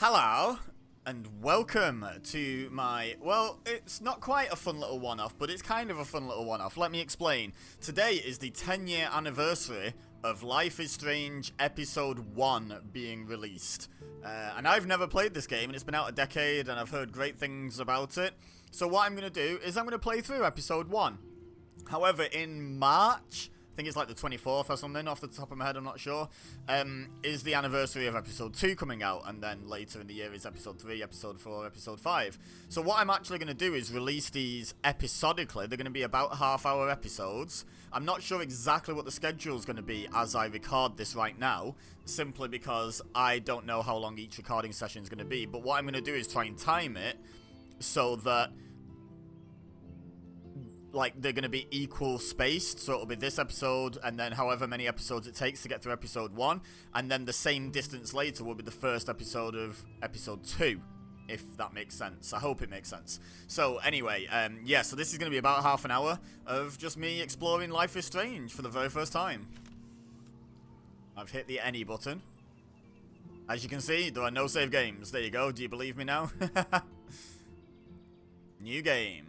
Hello, and welcome to my, well, it's not quite a fun little one-off, but it's kind of a fun little one-off. Let me explain. Today is the 10-year anniversary of Life is Strange Episode 1 being released. And I've never played this game, and it's been out a decade, and I've heard great things about it. So what I'm going to do is I'm going to play through Episode 1. However, in March, I think it's like the 24th or something, off the top of my head, I'm not sure, is the anniversary of Episode 2 coming out, and then later in the year is Episode 3, Episode 4, Episode 5. So what I'm actually going to do is release these episodically. They're going to be about half-hour episodes. I'm not sure exactly what the schedule is going to be as I record this right now, simply because I don't know how long each recording session is going to be, but what I'm going to do is try and time it so that like they're going to be equal spaced, so it'll be this episode and then however many episodes it takes to get through episode 1, and then the same distance later will be the first episode of episode 2, if that makes sense. I hope it makes sense. So anyway, yeah, so this is going to be about half an hour of just me exploring Life is Strange for the very first time. I've hit the any button. As you can see, there are no save games. There you go. Do you believe me now? New game.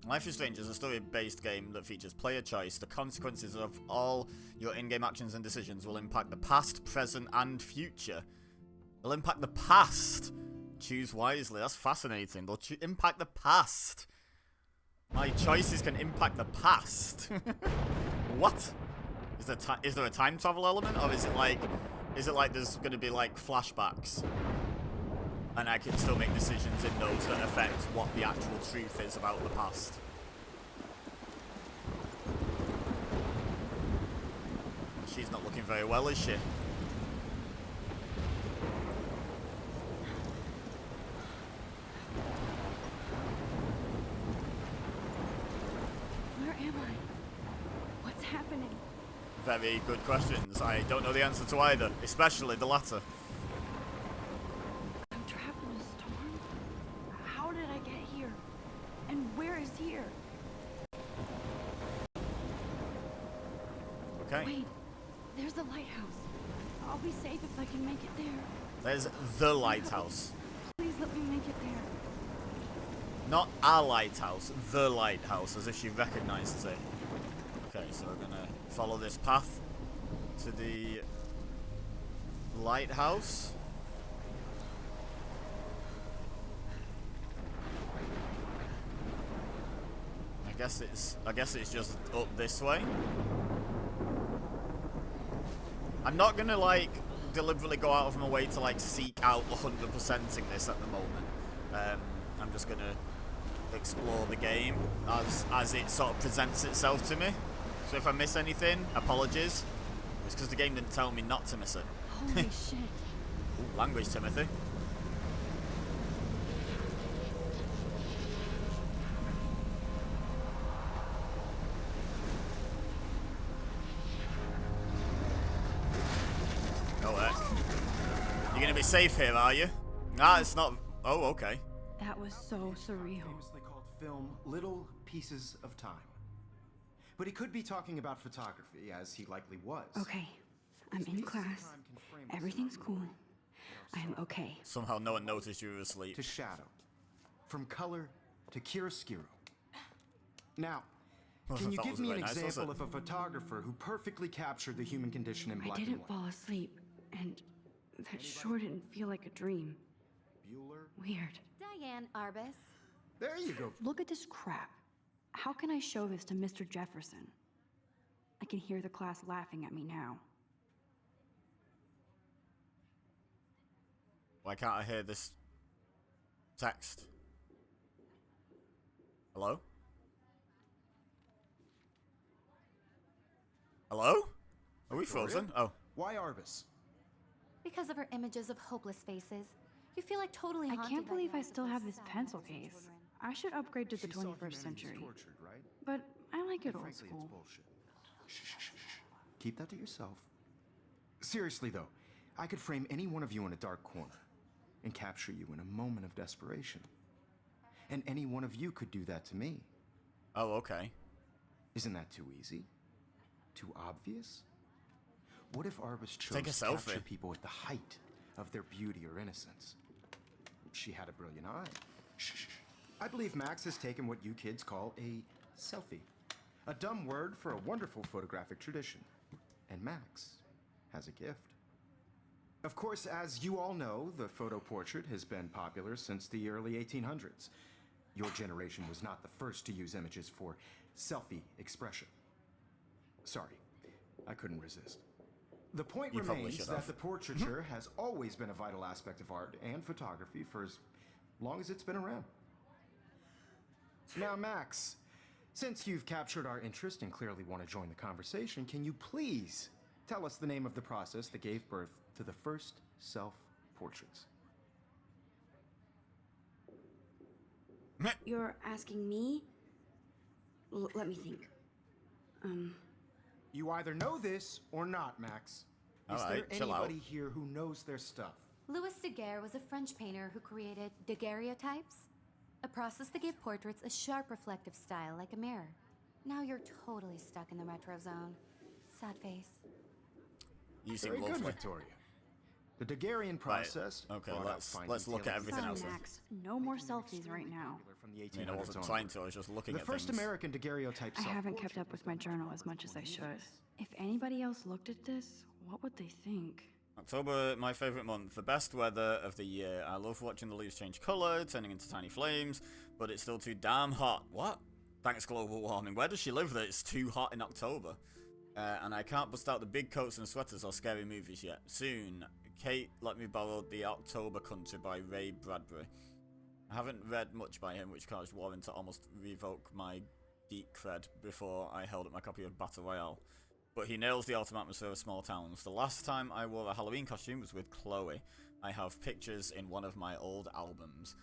Life is Strange is a story-based game that features player choice. The consequences of all your in-game actions and decisions will impact the past, present, and future. They'll impact the past. Choose wisely. That's fascinating. They'll impact the past. My choices can impact the past. What? Is there a time travel element, or is it like there's going to be like flashbacks? And I can still make decisions in those that affect what the actual truth is about the past. She's not looking very well, is she? Where am I? What's happening? Very good questions. I don't know the answer to either, especially the latter. Here. Okay. Wait, there's the lighthouse. I'll be safe if I can make it there. There's the lighthouse. Please let me make it there. Not a lighthouse, the lighthouse, as if she recognizes it. Okay, so we're gonna follow this path to the lighthouse. I guess it's just up this way. I'm not gonna like deliberately go out of my way to like seek out 100%ing this at the moment. I'm just gonna explore the game as it sort of presents itself to me. So if I miss anything, apologies. It's because the game didn't tell me not to miss it. Holy shit. Ooh, language, Timothy. You're gonna be safe here, are you? Nah, it's not. Oh, okay. That was so surreal. Famously called film Little Pieces of Time. But he could be talking about photography, as he likely was. Okay, I'm in class. Everything's cool. I am okay. Somehow no one noticed you were asleep. To shadow. From color to chiaroscuro. Now, can you give me an example of a photographer who perfectly captured the human condition in black and white? I didn't fall asleep, and that sure didn't feel like a dream. Bueller? Weird. Diane Arbus. There you go. Look at this crap. How can I show this to Mr. Jefferson? I can hear the class laughing at me now. Why can't I hear this text? Hello? Hello? Are we frozen? Oh. Why Arbus? Because of her images of hopeless faces. You feel like totally haunted. I can't by believe the I eyes of still those have this sad pencil innocent case. children. I should upgrade to the She saw 21st humanity century. as tortured, right? But I like it old Frankly, it's school. bullshit. Shh, shh, shh, shh. Keep that to yourself. Seriously though, I could frame any one of you in a dark corner and capture you in a moment of desperation. And any one of you could do that to me. Oh, okay. Isn't that too easy? Too obvious? What if Arbus chose Take a to capture selfie. people at the height of their beauty or innocence? She had a brilliant eye. Shh. I believe Max has taken what you kids call a selfie. A dumb word for a wonderful photographic tradition. And Max has a gift. Of course, as you all know, the photo portrait has been popular since the early 1800s. Your generation was not the first to use images for selfie expression. Sorry, I couldn't resist. The point You probably remains should that have. the portraiture has always been a vital aspect of art and photography for as long as it's been around. Now, Max, since you've captured our interest and clearly want to join the conversation, can you please tell us the name of the process that gave birth to the first self-portraits? You're asking me? Let me think. You either know this or not, Max. Is All there right, chill out. anybody here who knows their stuff? Louis Daguerre was a French painter who created daguerreotypes, a process that gave portraits a sharp reflective style like a mirror. Now you're totally stuck in the retro zone. Sad face. You seem Very good, lovely. Victoria. The Daguerrean process. Okay, brought out let's fine look at details everything Fine, else. Max. No more selfies right now. from the I mean, I 1800s wasn't on. trying to, I was just looking The at first things. American daguerreotype I haven't kept self-portrait up with was my done journal by as much as I should. Louis. If anybody else looked at this, what would they think? October, my favourite month. The best weather of the year. I love watching the leaves change colour, turning into tiny flames, but it's still too damn hot. What? Thanks, global warming. Where does she live that it's too hot in October? And I can't bust out the big coats and sweaters or scary movies yet. Soon. Kate let me borrow The October Country by Ray Bradbury. I haven't read much by him, which caused Warren to almost revoke my geek cred before I held up my copy of Battle Royale. But he nails the autumn atmosphere of small towns. The last time I wore a Halloween costume was with Chloe. I have pictures in one of my old albums.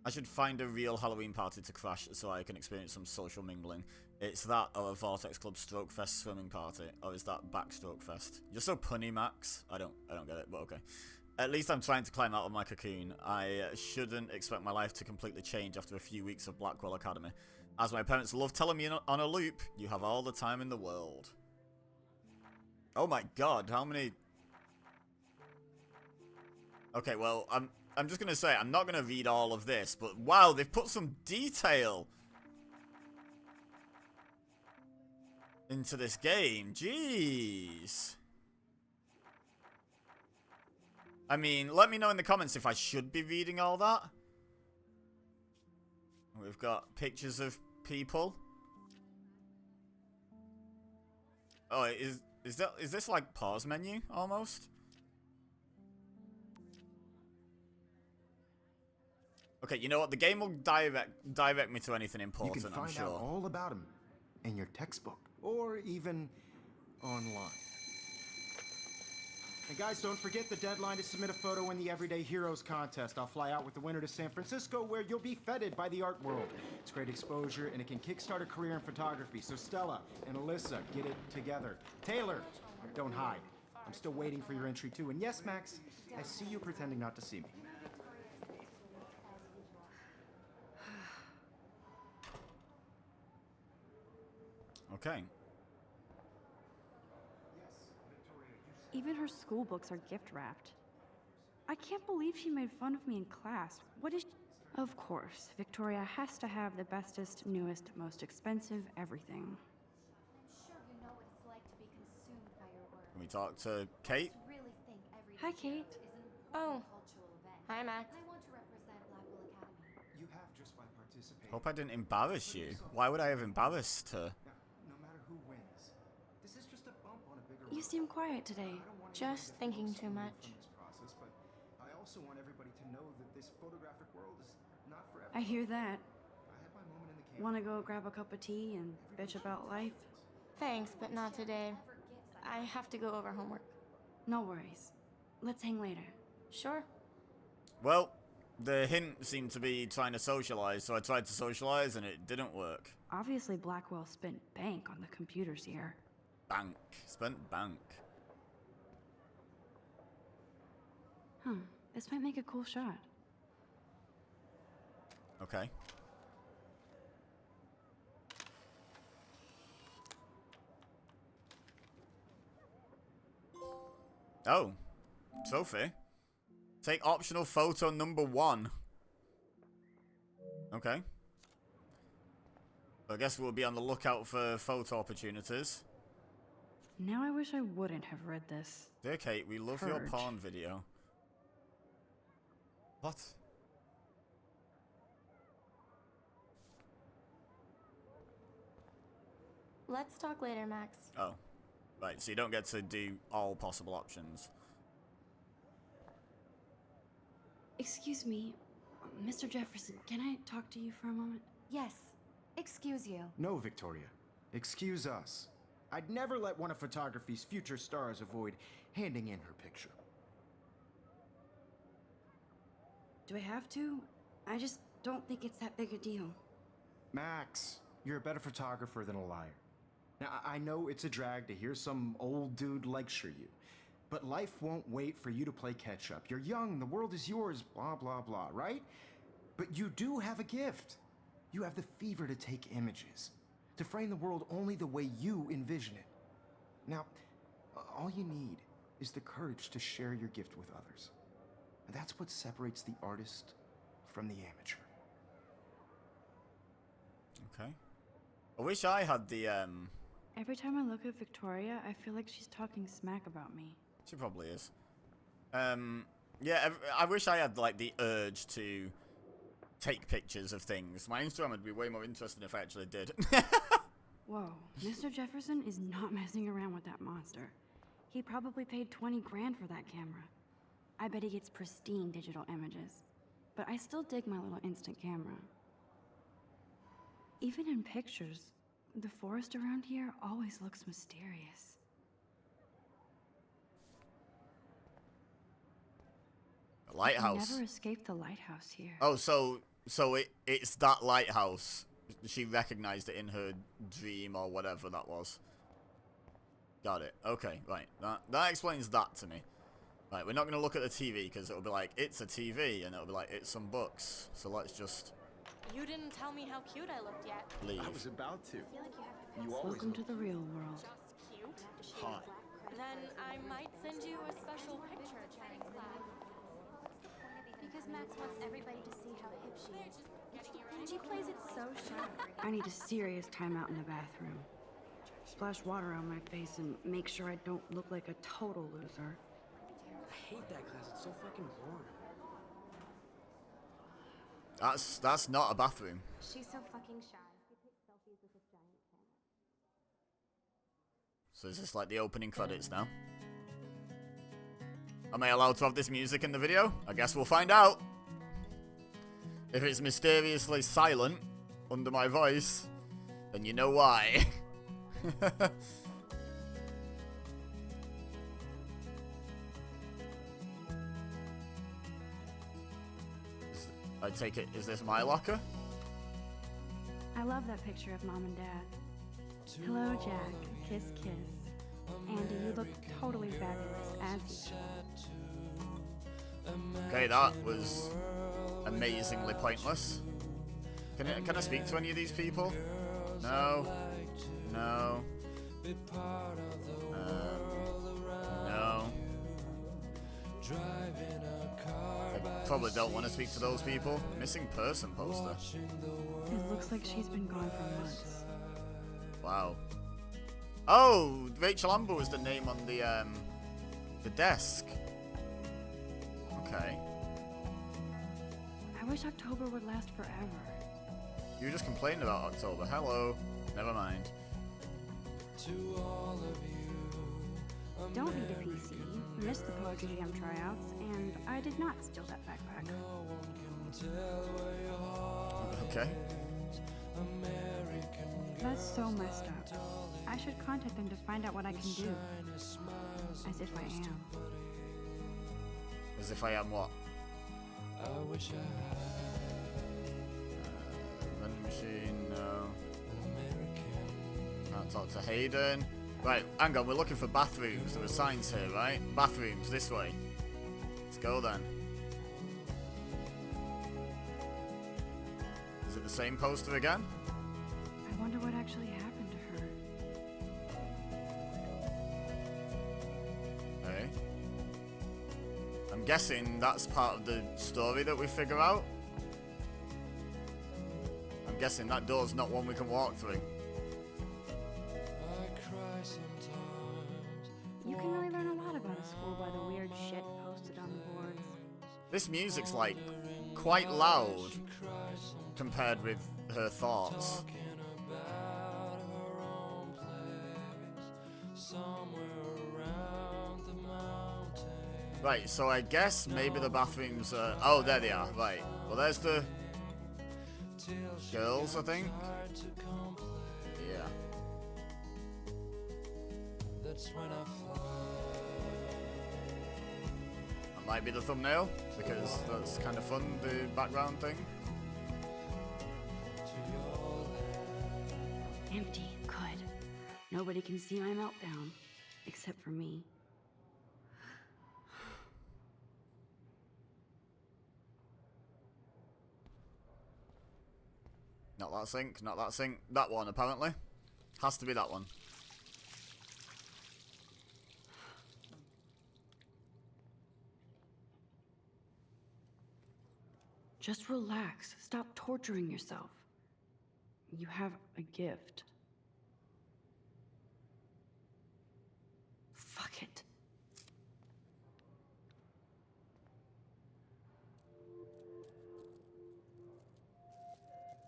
I should find a real Halloween party to crash so I can experience some social mingling. It's that or a Vortex Club Stroke Fest swimming party, or is that Backstroke Fest? You're so punny, Max. I don't get it, but okay. At least I'm trying to climb out of my cocoon. I shouldn't expect my life to completely change after a few weeks of Blackwell Academy. As my parents love telling me on a loop, you have all the time in the world. Oh my god, how many... Okay, well, I'm just gonna say, I'm not gonna read all of this, but wow, they've put some detail into this game. Jeez. I mean, let me know in the comments if I should be reading all that. We've got pictures of people. Oh, is this like pause menu almost? Okay, you know what? The game will direct me to anything You important, can I'm find sure. out all about him in your textbook or even online. And guys, don't forget the deadline to submit a photo in the Everyday Heroes contest. I'll fly out with the winner to San Francisco, where you'll be feted by the art world. It's great exposure, and it can kickstart a career in photography. So Stella and Alyssa, get it together. Taylor, don't hide. I'm still waiting for your entry too. And yes, Max, I see you pretending not to see me. Okay. Even her school books are gift wrapped. I can't believe she made fun of me in class. What is... Of course, Victoria has to have the bestest, newest, most expensive everything. I'm sure you know what it's like to be consumed by your work. Can we talk to Kate? I really think every Hi, Kate. is an Oh. important cultural event. Hi, Max. I want to represent Blackwell Academy. You have just by participating. Hope I didn't embarrass you. Why would I have embarrassed her? No matter who wins, this is just a bump on a bigger You road. seem quiet today. I don't want Just anyone to thinking feel too someone much. from this process, but I also want everybody to know that this photographic world is not for I everyone. hear that. I had my moment in the camera. Wanna go grab a cup of tea and bitch about life? Thanks, but not today. I have to go over homework. No worries. Let's hang later. Sure. Well, the hint seemed to be trying to socialize, so I tried to socialize and it didn't work. Obviously, Blackwell spent bank on the computers here. Bank. Spent bank. This might make a cool shot. Okay. Oh. Trophy. Take optional photo number 1. Okay. I guess we'll be on the lookout for photo opportunities. Now I wish I wouldn't have read this. Dear Kate, we love your Purge. porn video. What? Let's talk later, Max. Oh. Right, so you don't get to do all possible options. Excuse me, Mr. Jefferson, can I talk to you for a moment? Yes. Excuse you. No, Victoria. Excuse us. I'd never let one of photography's future stars avoid handing in her picture. Do I have to? I just don't think it's that big a deal. Max, you're a better photographer than a liar. Now, I know it's a drag to hear some old dude lecture you, but life won't wait for you to play catch up. You're young, the world is yours, blah, blah, blah, right? But you do have a gift. You have the fever to take images, to frame the world only the way you envision it. Now, all you need is the courage to share your gift with others. And that's what separates the artist from the amateur. Okay. I wish I had the, Every time I look at Victoria, I feel like she's talking smack about me. She probably is. Yeah, I wish I had, like, the urge to take pictures of things. My Instagram would be way more interesting if I actually did. Whoa, Mr. Jefferson is not messing around with that monster. He probably paid 20 grand for that camera. I bet he gets pristine digital images. But I still dig my little instant camera. Even in pictures, the forest around here always looks mysterious. A lighthouse. I never escaped the lighthouse here. Oh, so it's that lighthouse. She recognized it in her dream or whatever that was. Got it. Okay, right. That explains that to me. Right, we're not going to look at the TV because it'll be like, it's a TV, and it'll be like, it's some books. So let's just You didn't tell me how cute I looked yet. leave. I was about to. I feel like you have to You always Welcome to the real world. just cute. Hot. Then I might send you a special picture during class. Because Max wants everybody to see how hip she is. She plays it so sharp. I need a serious timeout in the bathroom. Splash water on my face and make sure I don't look like a total loser. I hate that class. It's so fucking boring. That's not a bathroom. She's so fucking shy. She takes selfies with this giant camera. So is this like the opening credits now? Am I allowed to have this music in the video? I guess we'll find out. If it's mysteriously silent under my voice, then you know why. I take it, is this my locker? I love that picture of Mom and Dad. Hello, Jack. Kiss, kiss. Andy, you look totally fabulous, as usual. Okay, that was amazingly pointless. Can I speak to any of these people? No. No. No. I probably don't want to speak to those people. Missing person poster. It looks like she's been gone for months. Wow. Oh, Rachel Amber was the name on the desk. Okay. I wish October would last forever. You were just complaining about October. Hello. Never mind. Don't need a PC. Missed the Poetry Jam tryouts, and I did not steal that backpack. Okay. That's so messed up. I should contact them to find out what I can do. As if I am. As if I am what? Vending machine, no. Can't talk to Hayden. Right, hang on, we're looking for bathrooms. There were signs here, right? Bathrooms, this way. Let's go then. Is it the same poster again? I wonder what actually happened to her. Hey. guessing that's part of the story that we figure out. I'm guessing that door's not one we can walk through. You can really learn a lot about a school by the weird shit posted on the boards. This music's like quite loud compared with her thoughts. Right, so I guess maybe the bathrooms are... Oh, there they are, right. Well, there's the girls, I think. Yeah. That might be the thumbnail, because that's kind of fun, the background thing. Empty. Good. Nobody can see my meltdown. Except for me. Not that sink, not that sink. That one, apparently. Has to be that one. Just relax. Stop torturing yourself. You have a gift. Fuck it.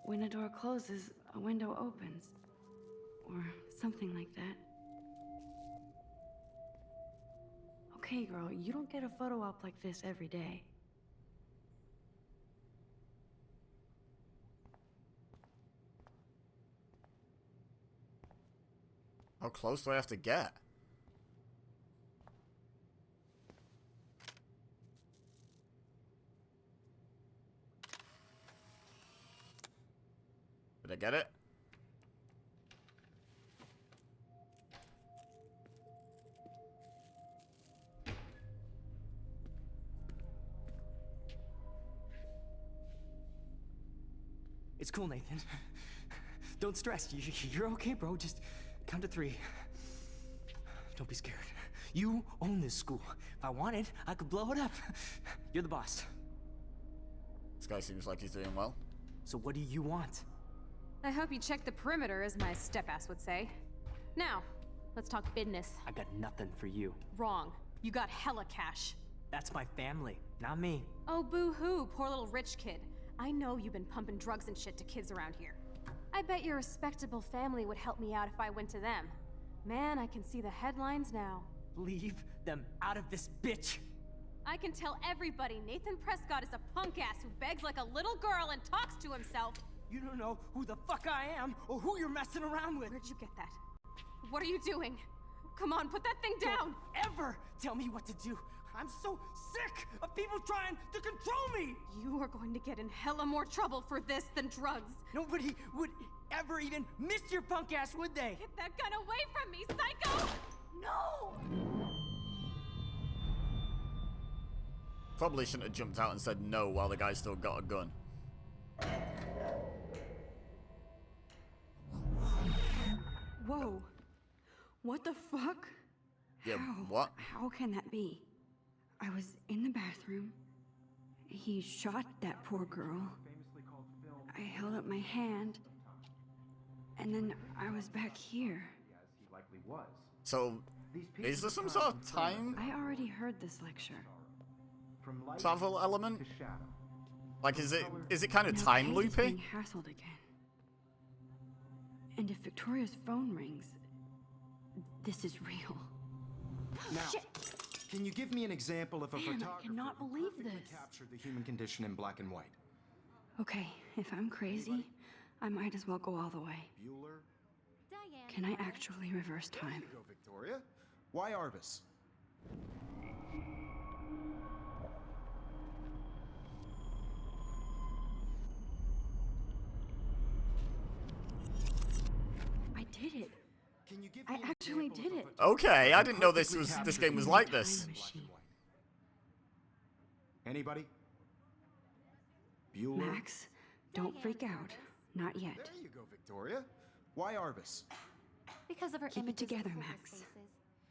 When a door closes, a window opens. Or something like that. Okay, girl, you don't get a photo op like this every day. How close do I have to get? Did I get it? It's cool, Nathan. Don't stress. You're okay, bro. Just count to 3. Don't be scared. You own this school. If I wanted, I could blow it up. You're the boss. This guy seems like he's doing well. So what do you want? I hope you check the perimeter, as my step-ass would say. Now, let's talk business. I got nothing for you. Wrong. You got hella cash. That's my family, not me. Oh, boo-hoo, poor little rich kid. I know you've been pumping drugs and shit to kids around here. I bet your respectable family would help me out if I went to them. Man, I can see the headlines now. Leave them out of this, bitch! I can tell everybody Nathan Prescott is a punk-ass who begs like a little girl and talks to himself. You don't know who the fuck I am or who you're messing around with. Where'd you get that? What are you doing? Come on, put that thing down! Don't ever tell me what to do. I'm so sick of people trying to control me! You are going to get in hella more trouble for this than drugs. Nobody would ever even miss your punk ass, would they? Get that gun away from me, psycho! No! Probably shouldn't have jumped out and said no while the guy still got a gun. Whoa. What the fuck? Yeah, How? what? How can that be? I was in the bathroom. He shot that poor girl. I held up my hand. And then I was back here. So, is there some sort of time I already heard this lecture. travel element? Like, is it kind of Now time Kate is loopy? being hassled again. And if Victoria's phone rings, this is real. Now, Shit. can you give me an example of a Man, I photographer cannot who believe perfectly this. captured the human condition in black and white? Okay, if I'm crazy, I might as well go all the way. Bueller? Diane. Can I actually reverse There time? you go, Victoria. Why Arbus? I did it. Can you give I me an actually example did of a it. photographer Okay, I who didn't know this perfectly was captured this game was the like human this. Time condition in machine. black and white? Anybody? Bueller? Max, don't freak out. Not yet. There you go, Victoria. Why Arbus? Because of her Keep it images of together, hopeless Max. faces.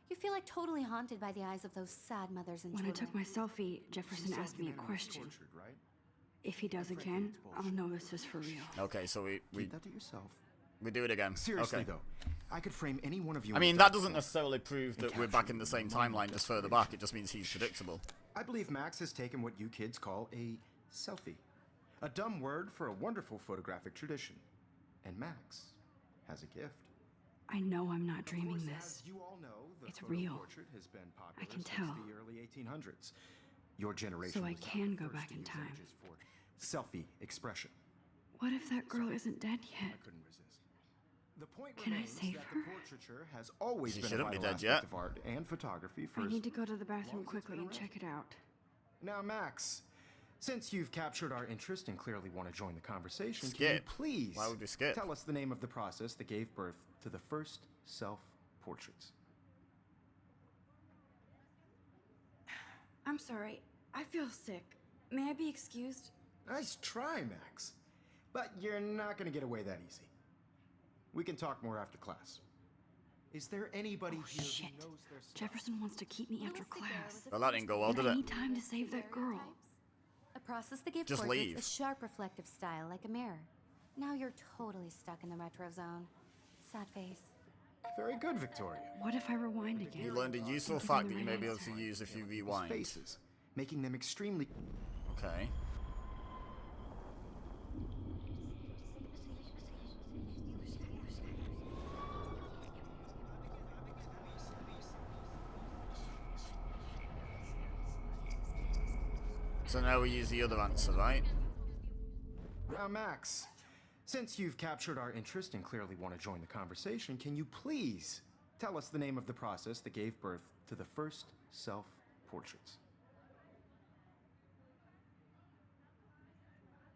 You feel like totally haunted by the eyes of those sad mothers and When I children. took my selfie, Jefferson asked me a question. Tortured, right? If he does again, I'll know this is for real. Okay, so we Keep that to yourself. do it again. Seriously, Okay. though, I could frame any one of you. I mean, that doesn't necessarily prove that we're back in the same timeline as further back. It just means he's predictable. I believe Max has taken what you kids call a selfie. A dumb word for a wonderful photographic tradition. And Max has a gift. I know I'm not Of dreaming course, this. as you all know, the It's photo real. portrait has been popular I can since tell. the early 1800s. Your generation So I was not can the go first back to in use time. images for selfie expression. What if that girl isn't dead I yet? couldn't resist. The point Can I remains save that her? the portraiture has always She been a shouldn't be vital dead aspect yet. of art and photography for I as need to go to the long bathroom as it's quickly been and around. check it out. Now, Max, since you've captured our interest and clearly want to join the conversation, can you Skip. please Why would we skip? tell us the name of the process that gave birth to the first self-portraits? I'm sorry. I feel sick. May I be excused? Nice try, Max. But you're not going to get away that easy. We can talk more after class. Is there anybody here Shit. who knows their stuff? Jefferson wants to keep me after Louis Daguerre class. was a Well, that didn't go well, And did I it? need time to save that girl. Daguerreotypes. A process that gave Just portraits leave. a sharp reflective style like a mirror. Now you're totally stuck in the retro zone. Sad face. Very good, Victoria. What if I rewind again? You learned a useful Give me fact the that you may right be able to answer. use if you Those rewind. faces, making them extremely... Okay. So now we use the other answer, right? Now, Max, since you've captured our interest and clearly want to join the conversation, can you please tell us the name of the process that gave birth to the first self-portraits?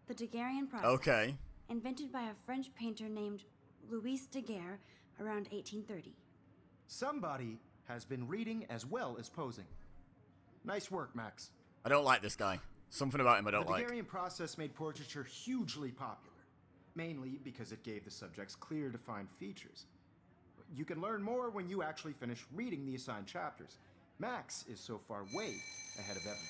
The Daguerrean process. Okay. Invented by a French painter named Louis Daguerre around 1830. Somebody has been reading as well as posing. Nice work, Max. I don't like this guy. Something about him I don't The like. Daguerrean process made portraiture hugely popular, mainly because it gave the subjects clear, defined features. You can learn more when you actually finish reading the assigned chapters. Max is so far way ahead of everyone.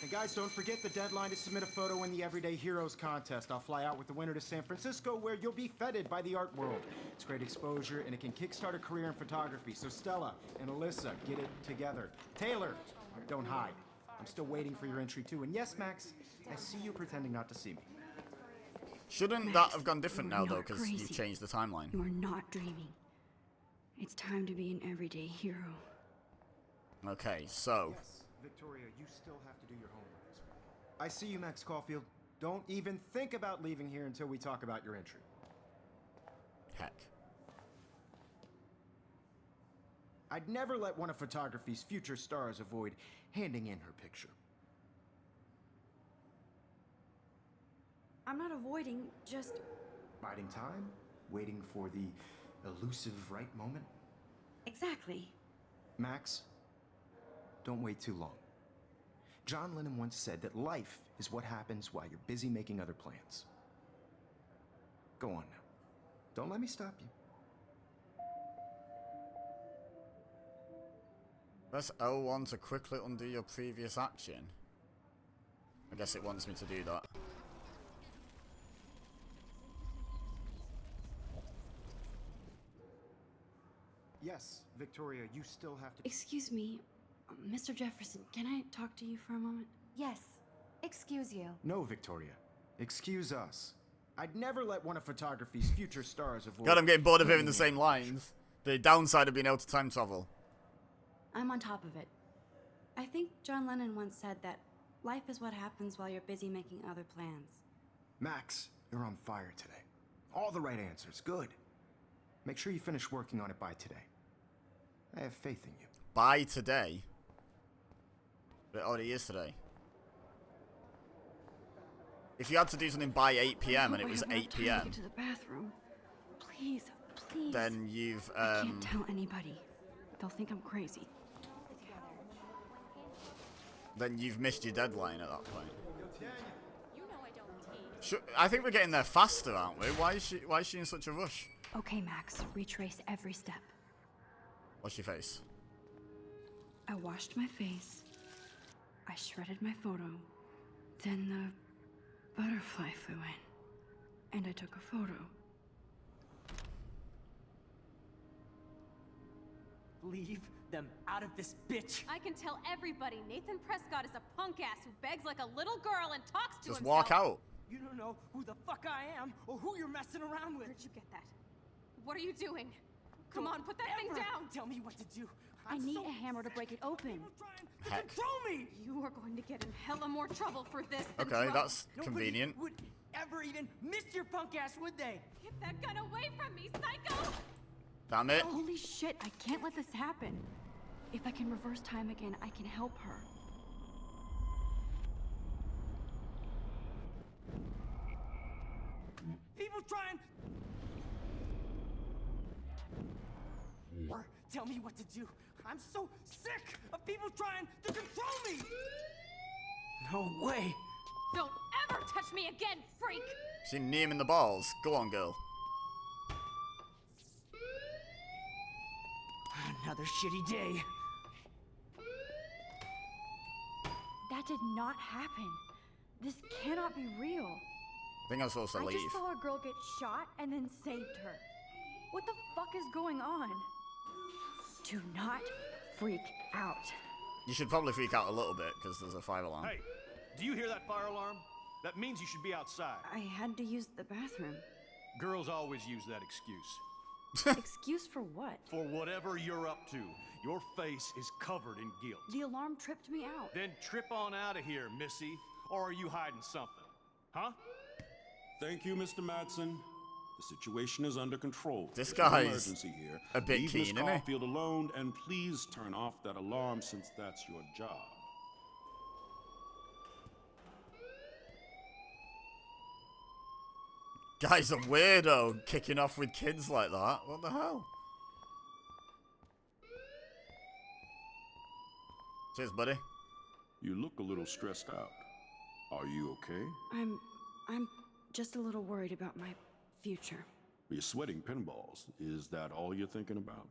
And guys, don't forget the deadline to submit a photo in the Everyday Heroes contest. I'll fly out with the winner to San Francisco, where you'll be feted by the art world. It's great exposure, and it can kickstart a career in photography. So Stella and Alyssa, get it together. Taylor, don't hide. I'm still waiting for your entry too. And yes, Max, I see you pretending not to see me. Shouldn't that have gone different you are now, though, not because you've crazy. changed the timeline? You are not dreaming. It's time to be an everyday hero. Okay, so... Yes, Victoria, you still have to do your homework this week. I see you, Max Caulfield. Don't even think about leaving here until we talk about your entry. Heck. I'd never let one of photography's future stars avoid handing in her picture. I'm not avoiding, just... Biding time, waiting for the elusive right moment. Exactly. Max, don't wait too long. John Lennon once said that life is what happens while you're busy making other plans. Go on now. Don't let me stop you. Press L1 to quickly undo your previous action. I guess it wants me to do that. Yes, Victoria, you still have to... Excuse me, Mr. Jefferson, can I talk to you for a moment? Yes. Excuse you. No, Victoria. Excuse us. I'd never let one of photography's future stars avoid... God, I'm getting bored of hearing the handing in same her picture. lines. The downside of being able to time travel. I'm on top of it. I think John Lennon once said that life is what happens while you're busy making other plans. Max, you're on fire today. All the right answers. Good. Make sure you finish working on it by today. I have faith in you. By today? But it already is today. If you had to do something by 8 PM and it was 8 To PM, get to the bathroom. Please, please. then you've, I can't tell anybody. They'll think I'm crazy. then you've missed your deadline at that point. I think we're getting there faster, aren't we? Why is she in such a rush? Okay, Max, retrace every step. What's your face? I washed my face. I shredded my photo. Then the butterfly flew in. And I took a photo. Leave them out of this bitch. I can tell everybody Nathan Prescott is a punk ass who begs like a little girl and talks to Just himself. walk out. You don't know who the fuck I am or who you're messing around with. Where'd you get that? What are you doing? Come Don't on, put that thing ever down. Tell me what to do. I need a hammer to break it open. People trying to Heck. control me. You are going to get in hella more trouble for this than Okay, drugs. that's Nobody convenient. would ever even miss your punk ass, would they? Get that gun away from me, psycho! Damn it. Holy shit, I can't let this happen. If I can reverse time again, I can help her. People trying. Or tell me what to do. I'm so sick of people trying to control me. No way. Don't ever touch me again, freak! She knee him in the balls. Go on, girl. Another shitty day. That did not happen. This cannot be real. I think I'm supposed to I leave. just saw a girl get shot and then saved her. What the fuck is going on? Do not freak out. You should probably freak out a little bit because there's a fire alarm. Hey, do you hear that fire alarm? That means you should be outside. I had to use the bathroom. Girls always use that excuse. Excuse for what? For whatever you're up to, your face is covered in guilt. The alarm tripped me out. Then trip on out of here, Missy. Or are you hiding something? Huh? Thank you, Mr. Madsen. The situation is under control. This There's no guy's emergency here. a bit Leave keen, Miss isn't he? Caulfield alone, and please turn off that alarm since that's your job. Guy's a weirdo, kicking off with kids like that. What the hell? Cheers, buddy. You look a little stressed out. Are you okay? I'm just a little worried about my future. You're sweating pinballs. Is that all you're thinking about?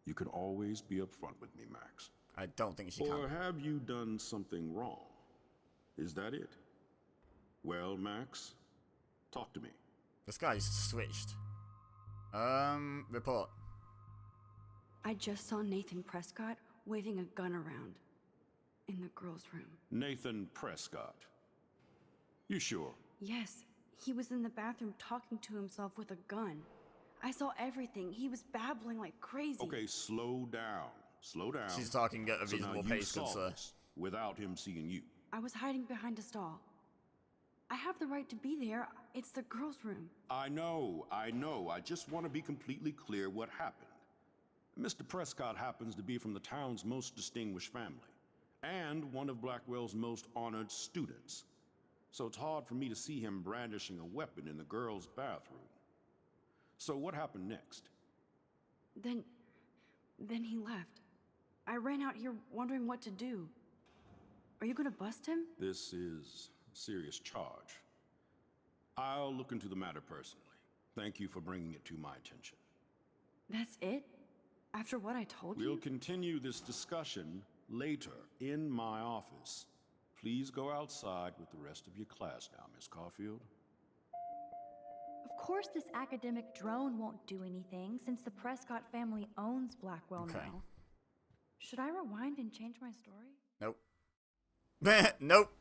You can always be upfront with me, Max. I don't think she Or can. have you done something wrong? Is that it? Well, Max, talk to me. This guy's switched. Report. I just saw Nathan Prescott waving a gun around in the girls' room. Nathan Prescott. You sure? Yes, he was in the bathroom talking to himself with a gun. I saw everything. He was babbling like crazy. Okay, slow down. Slow down. She's talking at a So now reasonable you pace, good saw sir. this without him seeing you. I was hiding behind a stall. I have the right to be there. It's the girls' room. I know. I just want to be completely clear what happened. Mr. Prescott happens to be from the town's most distinguished family, and one of Blackwell's most honored students. So it's hard for me to see him brandishing a weapon in the girls' bathroom. So what happened next? Then he left. I ran out here wondering what to do. Are you gonna bust him? This is a serious charge. I'll look into the matter personally. Thank you for bringing it to my attention. That's it? After what I told We'll you? continue this discussion later in my office. Please go outside with the rest of your class now, Miss Caulfield. Of course this academic drone won't do anything since the Prescott family owns Blackwell Okay. now. Should I rewind and change my story? Nope. Nope.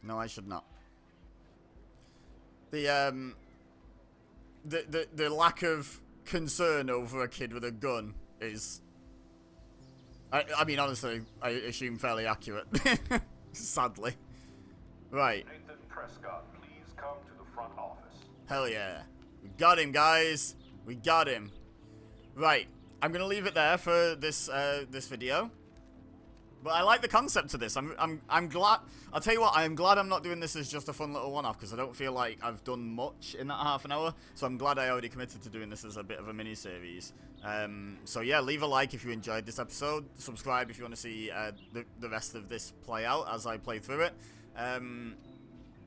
No, I should not. The lack of concern over a kid with a gun is, I mean, honestly, I assume fairly accurate. Sadly. Right. Nathan Prescott, please come to the front office. Hell yeah. We got him, guys. We got him. Right. I'm gonna leave it there for this this video. But I like the concept of this. I'm glad. I'll tell you what. I'm glad I'm not doing this as just a fun little one-off because I don't feel like I've done much in that half an hour. So I'm glad I already committed to doing this as a bit of a mini-series. So yeah, leave a like if you enjoyed this episode. Subscribe if you want to see the rest of this play out as I play through it.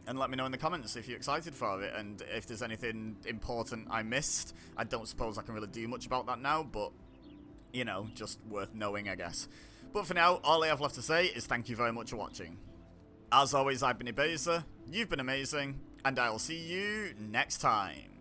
And let me know in the comments if you're excited for it, and if there's anything important I missed. I don't suppose I can really do much about that now, but, you know, just worth knowing, I guess. But for now, all I have left to say is thank you very much for watching. As always, I've been EBEZA, you've been amazing, and I'll see you next time.